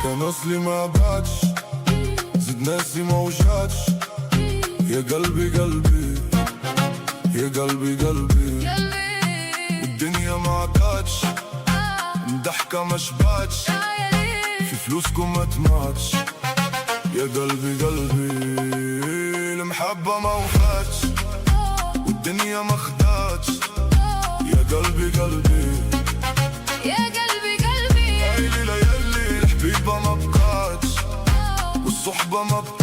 كان اصلي ما بعدش، زد ناسي ما وجعتش. يا قلبي قلبي، يا قلبي قلبي، والدنيا ما عداتش، ضحكة ما شبعتش، في فلوسكم ما تماتش. يا قلبي قلبي، المحبة ما وفاتش، والدنيا ما خداتش. يا قلبي قلبي، يا قلبي قلبي، هاي ليلة يلي الحبيبة ما بقاتش، والصحبة ما بقاتش.